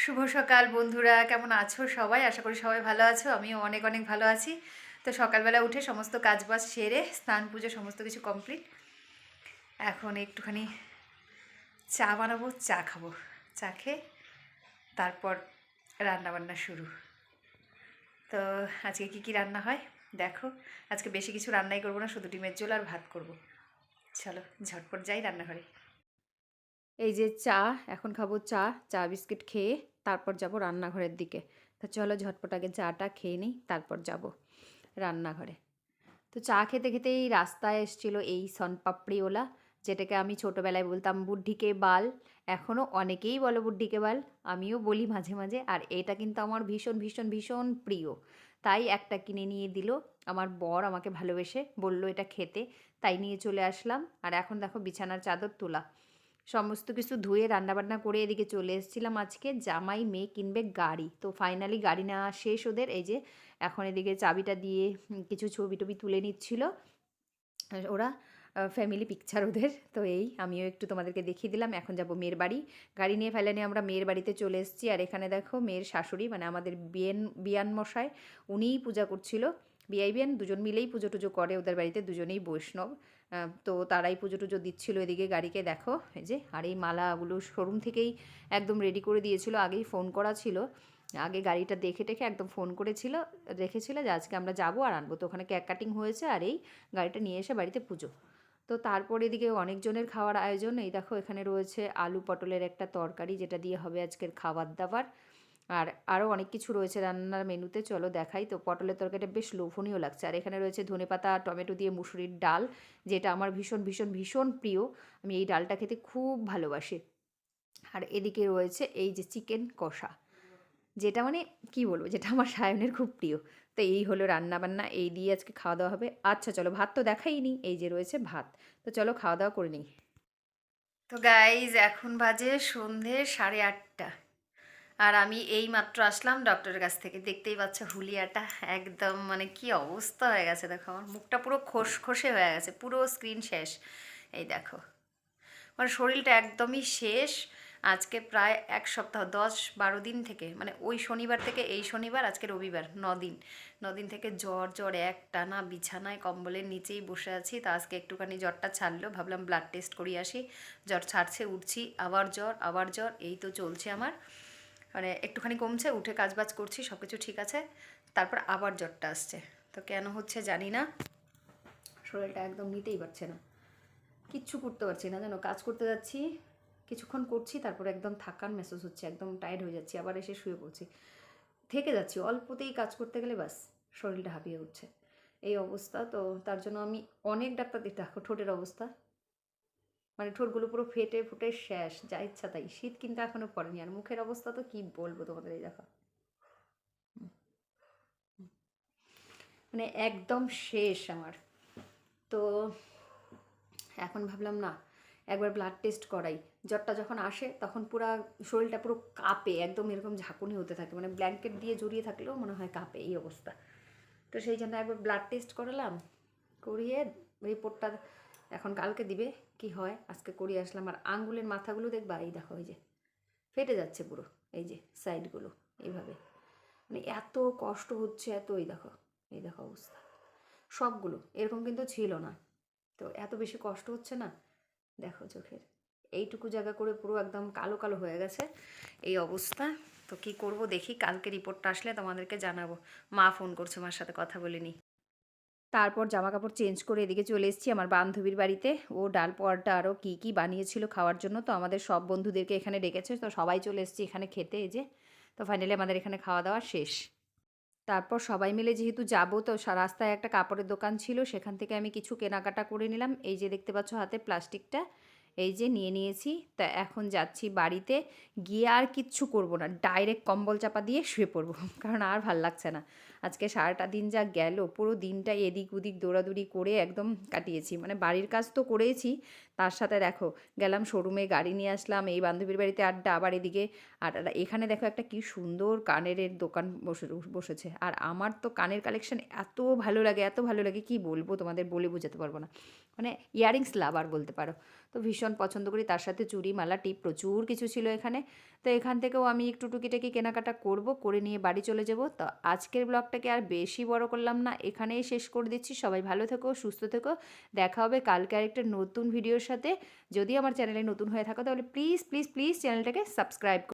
শুভ সকাল বন্ধুরা, কেমন আছো সবাই? আশা করি সবাই ভালো আছো। আমিও অনেক অনেক ভালো আছি। তো সকালবেলা উঠে সমস্ত কাজবাজ সেরে স্নান পুজো সমস্ত কিছু কমপ্লিট। এখন একটুখানি চা বানাবো, চা খাবো। চা খেয়ে তারপর রান্নাবান্না শুরু। তো আজকে কি কি রান্না হয় দেখো। আজকে বেশি কিছু রান্নাই করবো না, শুধু ডিমের ঝোল আর ভাত করব। চলো ঝটপট যাই রান্নাঘরে। এই যে চা, এখন খাবো চা। চা বিস্কিট খেয়ে তারপর যাব রান্নাঘরের দিকে। তো চলো ঝটপট আগে চাটা খেয়ে নিই, তারপর যাব রান্নাঘরে। তো চা খেতে খেতেই রাস্তায় এসেছিলো এই শনপাপড়িওয়ালা, যেটাকে আমি ছোটোবেলায় বলতাম বুড্ঢিকে বাল। এখনও অনেকেই বলো বুড্ঢিকে বাল, আমিও বলি মাঝে মাঝে। আর এটা কিন্তু আমার ভীষণ ভীষণ ভীষণ প্রিয়, তাই একটা কিনে নিয়ে দিল আমার বর, আমাকে ভালোবেসে বলল এটা খেতে, তাই নিয়ে চলে আসলাম। আর এখন দেখো বিছানার চাদর তোলা, সমস্ত কিছু ধুয়ে রান্নাবান্না করে এদিকে চলে এসেছিলাম। আজকে জামাই মেয়ে কিনবে গাড়ি, তো ফাইনালি গাড়ি নেওয়া শেষ ওদের। এই যে এখন এদিকে চাবিটা দিয়ে কিছু ছবি টবি তুলে নিচ্ছিল ওরা, ফ্যামিলি পিকচার ওদের। তো এই আমিও একটু তোমাদেরকে দেখিয়ে দিলাম। এখন যাব মেয়ের বাড়ি। গাড়ি নিয়ে ফাইনালি আমরা মেয়ের বাড়িতে চলে এসেছি। আর এখানে দেখো মেয়ের শাশুড়ি, মানে আমাদের বিয়ান মশাই, উনিই পূজা করছিল। বিআই বিয়ান দুজন মিলেই পুজো টুজো করে ওদের বাড়িতে, দুজনেই বৈষ্ণব। তো তারাই পুজো টুজো দিচ্ছিলো এদিকে গাড়িকে দেখো। এই যে আর এই মালাগুলো শোরুম থেকেই একদম রেডি করে দিয়েছিল, আগেই ফোন করা ছিল। আগে গাড়িটা দেখে টেখে একদম ফোন করেছিল, রেখেছিল যে আজকে আমরা যাবো আর আনবো। তো ওখানে কেক কাটিং হয়েছে আর এই গাড়িটা নিয়ে এসে বাড়িতে পুজো। তো তারপর এদিকে অনেকজনের খাওয়ার আয়োজন। এই দেখো এখানে রয়েছে আলু পটলের একটা তরকারি, যেটা দিয়ে হবে আজকের খাবার দাবার। আর আরও অনেক কিছু রয়েছে রান্নার মেনুতে, চলো দেখাই। তো পটলের তরকারিটা বেশ লোভনীয় লাগছে। আর এখানে রয়েছে ধনেপাতা টমেটো দিয়ে মুসুরির ডাল, যেটা আমার ভীষণ ভীষণ ভীষণ প্রিয়। আমি এই ডালটা খেতে খুব ভালোবাসি। আর এদিকে রয়েছে এই যে চিকেন কষা, যেটা মানে কি বলবো, যেটা আমার সায়নের খুব প্রিয়। তো এই হলো রান্নাবান্না, এই দিয়ে আজকে খাওয়া দাওয়া হবে। আচ্ছা চলো, ভাত তো দেখাইনি, এই যে রয়েছে ভাত। তো চলো খাওয়া দাওয়া করে নিই। তো গাইজ এখন বাজে সন্ধে 8:30, আর আমি এই মাত্র আসলাম ডক্টরের কাছ থেকে। দেখতেই পাচ্ছ হুলিয়াটা একদম মানে কি অবস্থা হয়ে গেছে দেখো, আমার মুখটা পুরো খসখসে হয়ে গেছে, পুরো স্ক্রিন শেষ। এই দেখো আমার শরীরটা একদমই শেষ। আজকে প্রায় 1 সপ্তাহ 10-12 দিন থেকে, মানে ওই শনিবার থেকে এই শনিবার আজকে রবিবার, 9 দিন, 9 দিন থেকে জ্বর জ্বর এক টানা, বিছানায় কম্বলের নিচেই বসে আছি। তা আজকে একটুখানি জ্বরটা ছাড়লো, ভাবলাম ব্লাড টেস্ট করিয়ে আসি। জ্বর ছাড়ছে, উঠছি, আবার জ্বর আবার জ্বর, এই তো চলছে আমার। মানে একটুখানি কমছে, উঠে কাজবাজ করছি, সব কিছু ঠিক আছে, তারপর আবার জ্বরটা আসছে। তো কেন হচ্ছে জানি না, শরীরটা একদম নিতেই পারছে না, কিচ্ছু করতে পারছি না জানো। কাজ করতে যাচ্ছি, কিছুক্ষণ করছি, তারপর একদম থাকার মেসেজ হচ্ছে, একদম টায়ার্ড হয়ে যাচ্ছি, আবার এসে শুয়ে পড়ছি, থেকে যাচ্ছি অল্পতেই কাজ করতে গেলে, বাস শরীরটা হাঁপিয়ে উঠছে, এই অবস্থা। তো তার জন্য আমি অনেক ডাক্তার দেখো, ঠোঁটের অবস্থা মানে ঠোঁটগুলো পুরো ফেটে ফুটে শেষ, যা ইচ্ছা তাই। শীত কিন্তু এখনো পড়েনি, আর মুখের অবস্থা তো কি বলবো তোমাদের, এই দেখো মানে একদম শেষ আমার। তো এখন ভাবলাম না, একবার ব্লাড টেস্ট করাই। জ্বরটা যখন আসে তখন পুরো শরীরটা পুরো কাঁপে, একদম এরকম ঝাঁকুনি হতে থাকে, মানে ব্ল্যাঙ্কেট দিয়ে জড়িয়ে থাকলেও মনে হয় কাঁপে, এই অবস্থা। তো সেই জন্য একবার ব্লাড টেস্ট করালাম, করিয়ে রিপোর্টটা এখন কালকে দিবে, কি হয় আজকে করিয়ে আসলাম। আর আঙ্গুলের মাথাগুলো দেখবা, এই দেখো এই যে ফেটে যাচ্ছে পুরো, এই যে সাইডগুলো এইভাবে, মানে এত কষ্ট হচ্ছে, এত, এই দেখো অবস্থা সবগুলো, এরকম কিন্তু ছিল না। তো এত বেশি কষ্ট হচ্ছে না, দেখো চোখের এইটুকু জায়গা করে পুরো একদম কালো কালো হয়ে গেছে, এই অবস্থা। তো কি করব দেখি, কালকে রিপোর্টটা আসলে তোমাদেরকে জানাবো। মা ফোন করছে, মার সাথে কথা বলে নিই। তারপর জামা কাপড় চেঞ্জ করে এদিকে চলে এসেছি আমার বান্ধবীর বাড়িতে। ও ডাল পরোটা আরও কী কী বানিয়েছিল খাওয়ার জন্য, তো আমাদের সব বন্ধুদেরকে এখানে ডেকেছে, তো সবাই চলে এসেছি এখানে খেতে। এই যে তো ফাইনালি আমাদের এখানে খাওয়া দাওয়া শেষ। তারপর সবাই মিলে যেহেতু যাবো, তো রাস্তায় একটা কাপড়ের দোকান ছিল, সেখান থেকে আমি কিছু কেনাকাটা করে নিলাম। এই যে দেখতে পাচ্ছ হাতে প্লাস্টিকটা, এই যে নিয়ে নিয়েছি। তা এখন যাচ্ছি বাড়িতে, গিয়ে আর কিচ্ছু করব না, ডাইরেক্ট কম্বল চাপা দিয়ে শুয়ে পড়বো, কারণ আর ভাল লাগছে না। আজকে সারাটা দিন যা গেল, পুরো দিনটা এদিক ওদিক দৌড়াদৌড়ি করে একদম কাটিয়েছি। মানে বাড়ির কাজ তো করেইছি, তার সাথে দেখো গেলাম শোরুমে, গাড়ি নিয়ে আসলাম, এই বান্ধবীর বাড়িতে আড্ডা, আবার এদিকে। আর এখানে দেখো একটা কি সুন্দর কানের দোকান বসেছে। আর আমার তো কানের কালেকশন এত ভালো লাগে, এত ভালো লাগে, কি বলবো তোমাদের, বলে বোঝাতে পারবো না। মানে ইয়ারিংস লাভার বলতে পারো। তো ভীষণ পছন্দ করি, তার সাথে চুড়ি মালা টিপ প্রচুর কিছু ছিল এখানে। তো এখান থেকেও আমি একটু টুকিটাকি কেনাকাটা করব, করে নিয়ে বাড়ি চলে যাব। তো আজকের ব্লগটাকে আর বেশি বড় করলাম না, এখানেই শেষ করে দিচ্ছি। সবাই ভালো থেকো, সুস্থ থেকো। দেখা হবে কালকে আরেকটা নতুন ভিডিওর সাথে। যদি আমার চ্যানেলে নতুন হয়ে থাকো তাহলে প্লিজ প্লিজ প্লিজ চ্যানেলটাকে সাবস্ক্রাইব